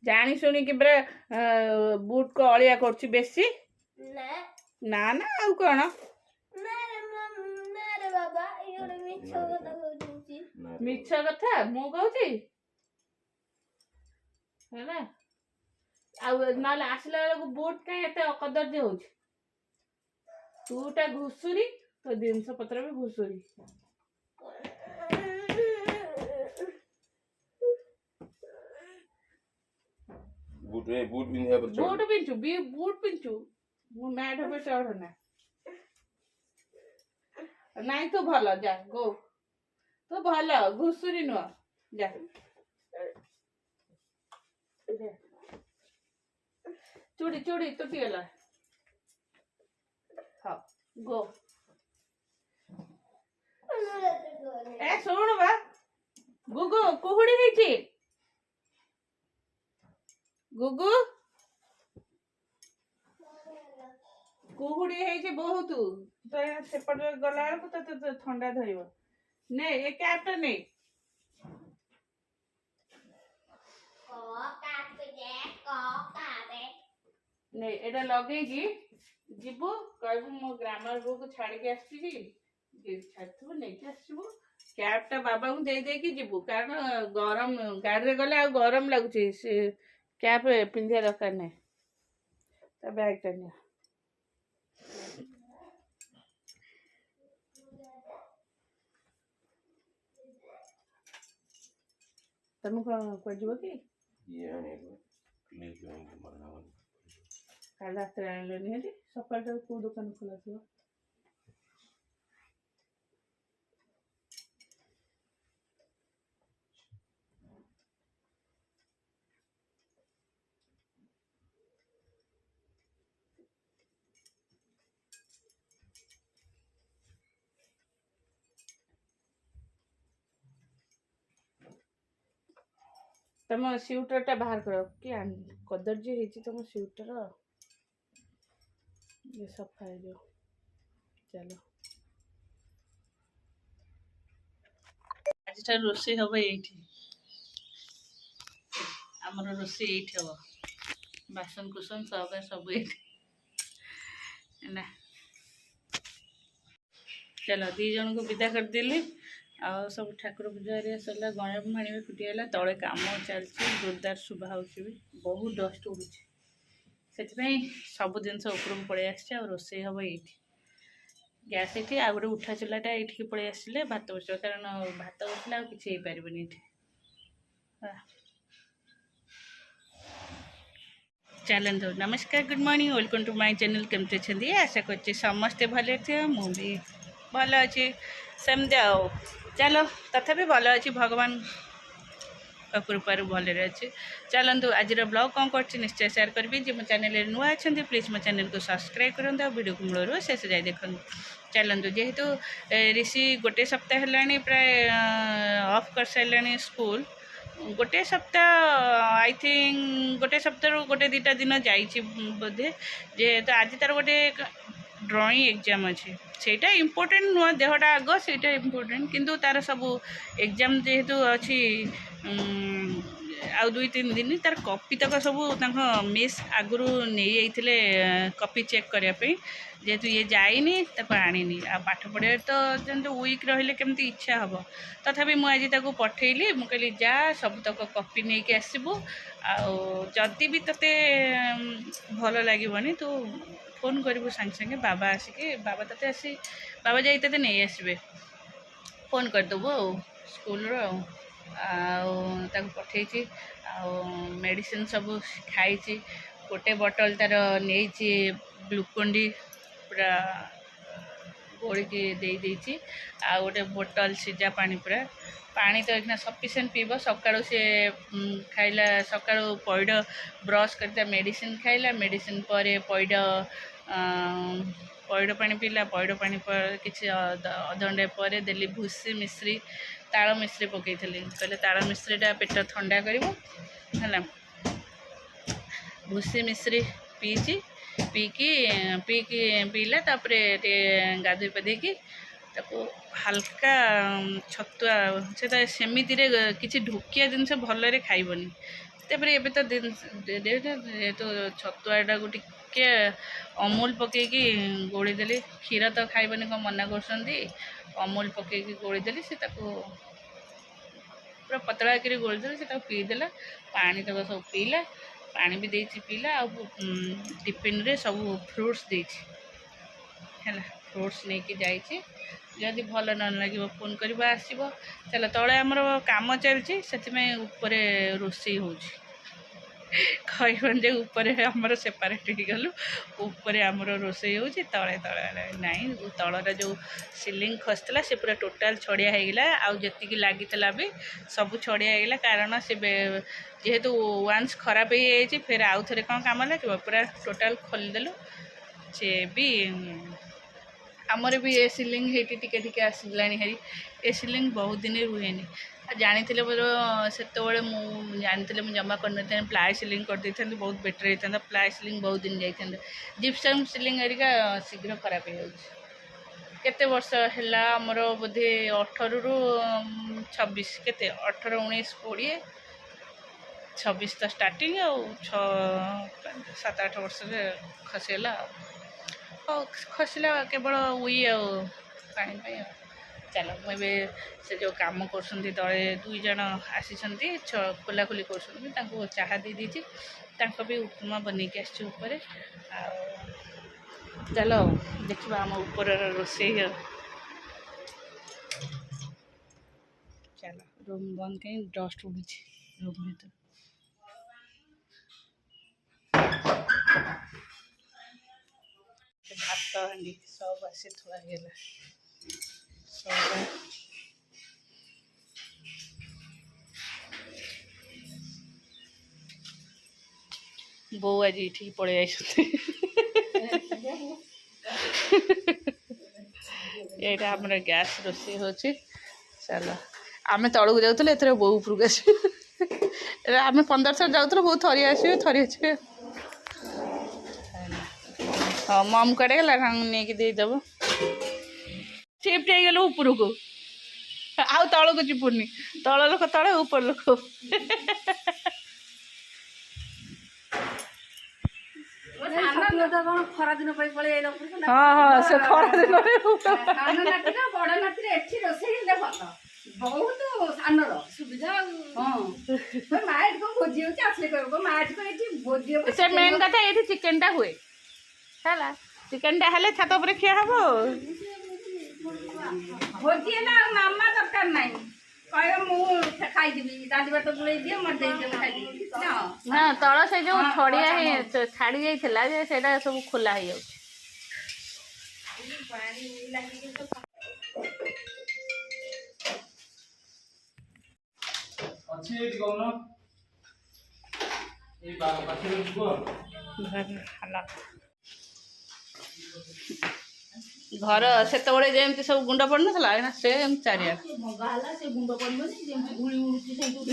जानी शुणी कि बुट को अलिया कर बेसी ना ना आउ कौन मिछ कथा मु कहूची है ना आसला बेलू बुट कहीं एत अकदर्य हो तूटा घुसुरी तो जिनस पत्र भी घुसुरी बूट पिंचु मु मैट पे चढ़ ना नहीं तो भल जा गो तो भल घुसुरी नुह जा चूड़ी चूड़ी तुटी गला हाँ गो ए सुन बा गुगु कुहुड़ी ହେଇଛି गुगु कुहुड़ी ହେଇଛି बहुत तो सेपट गला बेलू तो ठंडा धरिब ने ए कैपटा ने नहीं एटा लगे कि जीवु कहबु मो ग्रामर बुक छाड़ी के आसी छाड़ू नहीं आसबू कैपटा बाबा को दे दे कि जीवु कारण गरम गाड़ी रे गले आ गरम लगुच से कैप पिंधिया दरकार नहीं बैगटा नि तुम कौन जीव कि काल रात आनी सकाल कौ दुकान खोला थी तुम स्वेटर टा बाहर कर कि कदर्य है तुम स्वेटर ये सफा है चलो आज रोषे हम ये आमर रोषे ये हम बासन कुसन सब सब ना चलो दी जन को विदा करदेली आ सब ठाकुर पूजा सरला गणा भाणी भी फुटीगला तले कम चलती जोरदार शुभा हो बहुत डस्ट उड़ू से सब जिन उपरक पलि आसे रोसे हम ये गैस ये आ गए उठा चूलाटा ये पलि आसिले भात बस कारण भात बसले किसी पारे चलते नमस्कार good morning welcome to my channel केमती अच्छे आशा कर समस्ते भले थे मुझे भल अच्छे सेमती आओ चलो तथापि भल अच्छी भगवान कृपार भले अच्छे चलतु आज ब्लॉग कौन कर निश्चय शेयर करी जो मो चैनल नुआ अच्छा प्लीज मो चैनल को सब्सक्राइब करूँ वीडियो को मूलर शेष जाए देखो चलतु जेहेतु ऋषि गोटे सप्ताह है प्राय ऑफ कर सारे स्कूल गोटे सप्ताह आई थिंक गोटे सप्ताह गोटे दीटा दिन जाइए बोधे जेहेतु आज तार गोटे ड्राइंग एग्जाम अच्छे सेटा इम्पोर्टेंट नुह देहटा आग से इम्पोर्टेंट किंतु तार सब एग्जाम जेहेतु अच्छी आ 2-3 दिन तार कॉपी तक सब मिस आगु नहीं कॉपी चेक करने जेहेतु ये जाइनी आनी आ पाठ पढ़े तो जब वीक रही केमती इच्छा हम तथापि मुझे पठेली मुझे जा सब तक कॉपी नहीं कि आसबू आदि भी ते भल लगे तो फोन करूँ सांगे सांगे बाबा आसिक बाबा ते आसी बाबा जा ते नहीं आसबे फोन करदेबू स्कूल पठे मेडिसिन सब खाई गोटे बोतल तार नहीं ग्लूकोन-डी पूरा गोलिकी दे आ गोटे बोतल सिजा पानी पूरा पानी तो एक सफिसीयंट पीब सका से खाइला सका पैड ब्रश करता मेडिसिन खाइला मेडिसिन पर पैड पैड पानी पीला पैड पानी किसी अधघंटे पर देली भूसी मिश्री ताल मिश्री पकई कहले ताल मिश्रीटा पेट ठंडा कर भूसी मिश्री पीची पीकी पीला तापर गाधोई पाधेकी ତାକୁ ହାଲକା ଛତୁଆ ସେଟା ସେମିତିରେ କିଛି ଢୋକିଆ ଜିନିଷ ଭଲରେ ଖାଇବନି। ତାପରେ ଏବେ ତ ଯେହେତୁ ଛତୁଆଟାକୁ ଟିକେ ଅମୁଲ ପକେଇକି ଗୋଳିଦେଲି। କ୍ଷୀର ତ ଖାଇବନି କ'ଣ ମନା କରୁଛନ୍ତି, ଅମୁଲ ପକେଇକି ଗୋଳିଦେଲି। ସେ ତାକୁ ପୁରା ପତଳା କରି ଗୋଳିଦେଲି, ସେ ତାକୁ ପିଇଦେଲା। ପାଣି ତକ ସବୁ ପିଇଲା, ପାଣି ବି ଦେଇଛି ପିଇଲା। ଆଉ ଟିଫିନରେ ସବୁ ଫ୍ରୁଟ୍ସ ଦେଇଛି ହେଲା। ଫ୍ରୁଟ୍ସ ନେଇକି ଯାଇଛି। ଯଦି ଭଲ ନ ଲାଗିବ ଫୋନ୍ କରିବ, ଆସିବ। ଚାଲ, ତଳେ ଆମର କାମ ଚାଲିଛି, ସେଥିପାଇଁ ଉପରେ ରୋଷେଇ ହେଉଛି। କହିବନି ଯେ ଉପରେ ଆମର ସେପାରେଟ୍ ହେଇଗଲୁ। ଉପରେ ଆମର ରୋଷେଇ ହେଉଛି, ତଳେ ନାହିଁ। ତଳର ଯେଉଁ ସିଲିଂ ଖସିଥିଲା ସେ ପୁରା ଟୋଟାଲ୍ ଛଡ଼ିଆ ହେଇଗଲା। ଆଉ ଯେତିକି ଲାଗିଥିଲା ବି ସବୁ ଛଡ଼ିଆ ହେଇଗଲା। କାରଣ ସେ ଯେହେତୁ ୱାନ୍ସ ଖରାପ ହେଇଯାଇଛି, ଫେର ଆଉ ଥରେ କ'ଣ କାମ ଲାଗିବ। ପୁରା ଟୋଟାଲ୍ ଖୋଲିଦେଲୁ। ସେ ବି ଆମର ବି ଏ ସିଲିଂ ହେଇଠି ଟିକେ ଟିକେ ଆସିଲାଣି ହେରି। ଏ ସିଲିଂ ବହୁତ ଦିନ ରୁହେନି। ଆଉ ଜାଣିଥିଲେ ମୋର ସେତେବେଳେ ମୁଁ ଜାଣିଥିଲେ ମୁଁ ଜମା କରିନଥାନ୍ତି, ପ୍ଲାଏ ସିଲିଂ କରିଦେଇଥାନ୍ତି, ବହୁତ ବେଟର୍ ହେଇଥାନ୍ତା। ପ୍ଲାଏ ସିଲିଂ ବହୁତ ଦିନ ଯାଇଥାନ୍ତା। ଜିପ୍ସମ୍ ସିଲିଂ ହେରିକା ଶୀଘ୍ର ଖରାପ ହେଇଯାଉଛି। କେତେ ବର୍ଷ ହେଲା ଆମର, ବୋଧେ 18ରୁ 26, କେତେ 18, 19, 20, 26 ତ ଷ୍ଟାର୍ଟିଂ। ଆଉ 7-8 ବର୍ଷରେ ଖସିଗଲା। ଆଉ ଖସିଲା କେବଳ ଆଉ ପାଣି ପାଇଁ। ଆଉ ଚାଲ, ମୁଁ ଏବେ ସେ ଯେଉଁ କାମ କରୁଛନ୍ତି ତଳେ 2 ଜଣ ଆସିଛନ୍ତି, ଖୋଲାଖୋଲି କରୁଛନ୍ତି, ତାଙ୍କୁ ଚାହା ଦେଇ ଦେଇଛି। ତାଙ୍କ ବି ଉପମା ବନେଇକି ଆସିଛି ଉପରେ। ଆଉ ଚାଲ ଦେଖିବା ଆମ ଉପରର ରୋଷେଇ। ଆଉ ଚାଲ, ରୁମ୍ ବନ୍ଦ କାହିଁ, ଡଷ୍ଟ ଉଡ଼ୁଛି ରୁମ୍ ଭିତରେ। ଭାତ ହାଣ୍ଡି ସବୁ ଆସି ଥୁଆ ହେଇଗଲା। ସବୁ ବୋଉ ଆଜି ଏଠିକି ପଳେଇ ଆସିଛନ୍ତି। ଏଇଟା ଆମର ଗ୍ୟାସ୍ ରୋଷେଇ ହେଉଛି। ଚାଲ, ଆମେ ତଳକୁ ଯାଉଥିଲେ, ଏଥର ବୋଉ ଉପରକୁ ଆସିବେ। ଆମେ 15 ଥର ଯାଉଥିଲୁ, ବୋଉ ଥରେ ଆସିବେ। ହଁ, ମମ୍ କୁଆଡ଼େ ଗଲା? ନେଇକି ଦେଇଦେବ। ସିଫ୍ଟ ହେଇଗଲୁ ଉପରକୁ, ଆଉ ତଳକୁ ଯିବୁନି। ତଳ ଲୋକ ତଳେ, ଉପର ଲୋକ। ଖରାଦିନ ପାଇଁ ପଳେଇ ଆଇଲ। ହଁ, ସେ ଖରାଦିନ ସାନ ନାତିର ବଡ ନାତିର ଏଠି ରୋଷେଇ ହେଲେ ଭଲ, ବହୁତ ସାନର ସୁବିଧା। ହଁ, ମା ଏଠି କଣ ଭୋଜି ହଉଛି, ଆସିଲେ କହିବ ମା ଏଠି କଣ ଏଠି ଭୋଜି ହବ। ସେ ମେନ୍ କଥା, ଏଇଠି ଚିକେନଟା ହୁଏ ହେଲା। ଚିକେନଟା ହେଲେ ଛାତ ଉପରେ ଖିଆ ହବ। ଭୋଜି ହେଲା ଆଉ ମାମା ଦରକାର ନାହିଁ, କହିବ ମୁଁ ଖାଇଦେବି। ଡାଲି ଭାତ ଗୋଳେଇ ଦିଅ, ମତେ ଦେଇଦିଅ, ଖାଇଦେବି। ନା, ତଳ ସେ ଯେଉଁ ଛଡ଼ିଆ ଛାଡ଼ି ଯାଇଥିଲା ଯେ, ସେଇଟା ସବୁ ଖୋଲା ହେଇଯାଉଛି। ଘର ସେତେବେଳେ ଯେମିତି ସବୁ ଗୁଣ୍ଡ ପଡ଼ିନଥିଲା, ଏଇନା ସେମ୍ ଚାରିଆଡ଼େ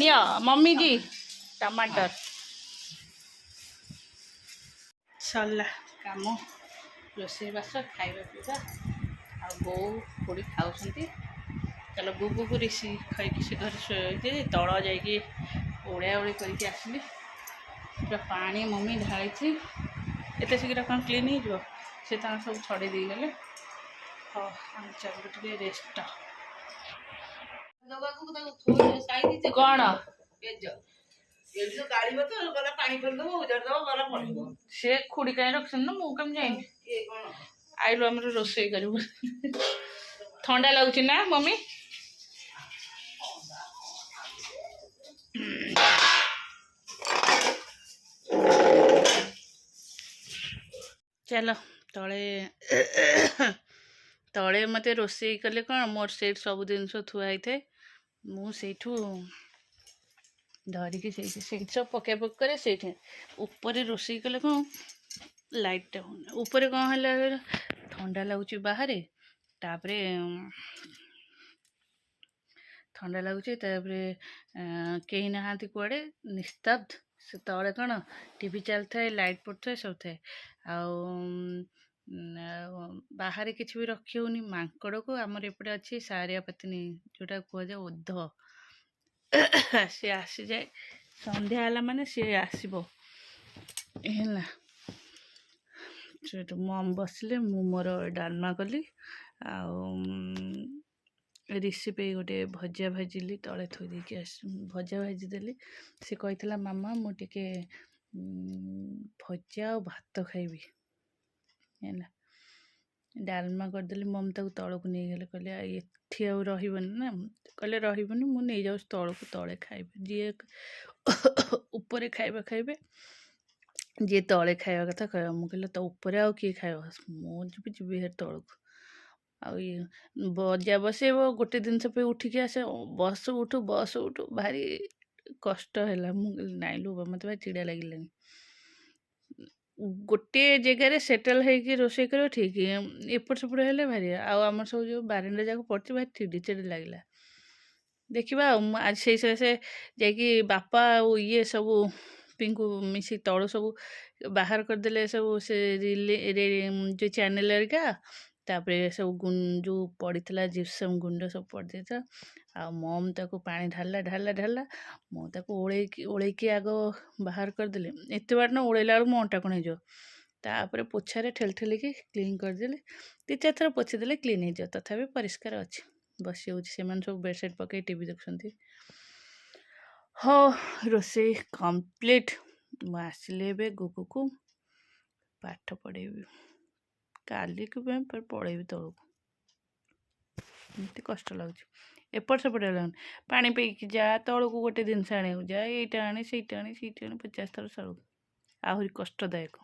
ନିଅ। ମମ୍ମି ଜି ଟମାଟର ସରିଲା କାମ, ରୋଷେଇବାସ, ଖାଇବା ପିଇବା। ଆଉ ବୋଉ ଖୁଡ଼ି ଖାଉଛନ୍ତି। ଚାଲ, ବୁବୁକୁ ଖାଇକି ସେ ଘରେ ଶୋଇଛି। ତଳ ଯାଇକି ଓଳା ଓଳି କରିକି ଆସିଲି। ପୁରା ପାଣି ମମ୍ମି ଢାଳିଛି। ଏତେ ଶୀଘ୍ର କ'ଣ କ୍ଲିନ୍ ହେଇଯିବ? ସେ ତାଙ୍କର ସବୁ ଛଡ଼େଇ ଦେଇଗଲେ। ହଁ, ଆମେ ଚାଲୁ ଟିକେ ରେଷ୍ଟ। କ'ଣ ସେ ଖୁଡ଼ି କାହିଁ ରଖିଛନ୍ତି ନା, ମୁଁ କେମିତି ଯାଇନି? ଆଇଲୁ ଆମର ରୋଷେଇ କରିବୁ। ଥଣ୍ଡା ଲାଗୁଛି ନା ମମ୍ମି? ଚାଲ, ତଳେ ମୋତେ ରୋଷେଇ କଲେ କ'ଣ, ମୋର ସେଇଠି ସବୁ ଜିନିଷ ଥୁଆ ହେଇଥାଏ। ମୁଁ ସେଇଠୁ ଧରିକି ସେଇଠି ସବୁ ପକାଇ କରେ। ସେଇଠି ଉପରେ ରୋଷେଇ କଲେ କ'ଣ, ଲାଇଟ୍ଟା ହେଉନି। ଉପରେ କ'ଣ ହେଲା, ଥଣ୍ଡା ଲାଗୁଛି ବାହାରେ। ତାପରେ କେହି ନାହାନ୍ତି କୁଆଡ଼େ, ନିସ୍ତବ୍ଧ। ସେ ତଳେ କ'ଣ ଟିଭି ଚାଲିଥାଏ, ଲାଇଟ୍ ପଡ଼ୁଥାଏ, ସବୁ ଥାଏ। ଆଉ ବାହାରେ କିଛି ବି ରଖି ହେଉନି। ମାଙ୍କଡ଼କୁ ଆମର ଏପଟେ ଅଛି ସାରିଆ ପାତିନି, ଯେଉଁଟା କୁହାଯାଏ ଓଧ। ସେ ଆସିଯାଏ, ସନ୍ଧ୍ୟା ହେଲା ମାନେ ସିଏ ଆସିବ ହେଲା। ସେଠୁ ମମ୍ ବସିଲେ, ମୁଁ ମୋର ଡାଲମା କଲି, ଆଉ ରିସି ପାଇଁ ଗୋଟେ ଭଜା ଭାଜିଲି, ତଳେ ଥୋଇ ଦେଇକି ଭଜା ଭାଜିଦେଲି। ସେ କହିଥିଲା ମାମା ମୁଁ ଟିକେ ଭଜା ଆଉ ଭାତ ଖାଇବି ହେଲା। ଡାଲମା କରିଦେଲି, ମମ୍ ତାକୁ ତଳକୁ ନେଇଗଲେ, କହିଲେ ଏଠି ଆଉ ରହିବନି ନା, କହିଲେ ରହିବନି, ମୁଁ ନେଇଯାଉଛି ତଳକୁ, ତଳେ ଖାଇବେ ଯିଏ ଉପରେ ଖାଇବେ, ଯିଏ ତଳେ ଖାଇବା କଥା ଖାଇବା। ମୁଁ କହିଲି ତ ଉପରେ ଆଉ କିଏ ଖାଇବ, ମୁଁ ଯିବି ହେରି ତଳକୁ। ଆଉ ଇଏ ବଜା ବସେଇବ, ଗୋଟେ ଜିନିଷ ପାଇଁ ଉଠିକି ଆସେ, ବସ୍ ଉଠୁ ଭାରି କଷ୍ଟ ହେଲା। ମୁଁ କହିଲି ନାଇଁ ଲୋ, ମୋତେ ଭାରି ଚିଡ଼ା ଲାଗିଲାନି। ଗୋଟିଏ ଜାଗାରେ ସେଟଲ୍ ହେଇକି ରୋଷେଇ କରିବ ଠିକ୍, ଏପଟ ସେପଟ ହେଲେ ଭାରି। ଆଉ ଆମର ସବୁ ଯେଉଁ ବାରଣ୍ଡା ଯାକ ପଡ଼ିଛି, ଭାରି ଚିଡ଼ି ଲାଗିଲା। ଦେଖିବା ଆଉ, ମୁଁ ଆଜି ସେଇ ସକାଶେ ଯାଇକି ବାପା ଆଉ ଇଏ ସବୁ ପିଙ୍କୁ ମିଶି ତଳୁ ସବୁ ବାହାର କରିଦେଲେ, ସବୁ ସେ ଯେଉଁ ଚ୍ୟାନେଲ୍ ହେରିକା, ତାପରେ ସବୁ ଯେଉଁ ପଡ଼ିଥିଲା ଜିପ୍ସମ୍ ଗୁଣ୍ଡ ସବୁ ପଡ଼ିଦେଇଥିଲା। ଆଉ ମମ୍ ତାକୁ ପାଣି ଢାଳିଲା, ମୁଁ ତାକୁ ଓଳେଇକି ଆଗ ବାହାର କରିଦେଲି। ଏତେ ବାଟ ନା ଓଳେଇଲା ବେଳକୁ ମୋ ଅଣ୍ଟା କଣ ହେଇଯିବ। ତାପରେ ପୋଛାରେ ଠେଲିକି କ୍ଲିନ୍ କରିଦେଲି, 2-4 ଥର ପୋଛି ଦେଲେ କ୍ଲିନ୍ ହେଇଯିବ। ତଥାପି ପରିଷ୍କାର ଅଛି। ବସି ହେଉଛି, ସେମାନେ ସବୁ ବେଡ଼ସିଟ୍ ପକାଇ ଟିଭି ଦେଖୁଛନ୍ତି। ହଉ, ରୋଷେଇ କମ୍ପ୍ଲିଟ୍। ମୁଁ ଆସିଲି ଏବେ ଗୁଗୁକୁ ପାଠ ପଢ଼େଇବି, କାଲିକୁ ପଳେଇବି ତଳକୁ। ଏମିତି କଷ୍ଟ ଲାଗୁଛି, ଏପଟ ସେପଟ ହେଲାନି। ପାଣି ପିଇକି ଯା, ତଳକୁ ଗୋଟେ ଜିନିଷ ଆଣିବାକୁ ଯା, ଏଇଟା ଆଣି ସେଇଟା ଆଣି 50 ଥର ସଳକୁ, ଆହୁରି କଷ୍ଟଦାୟକ।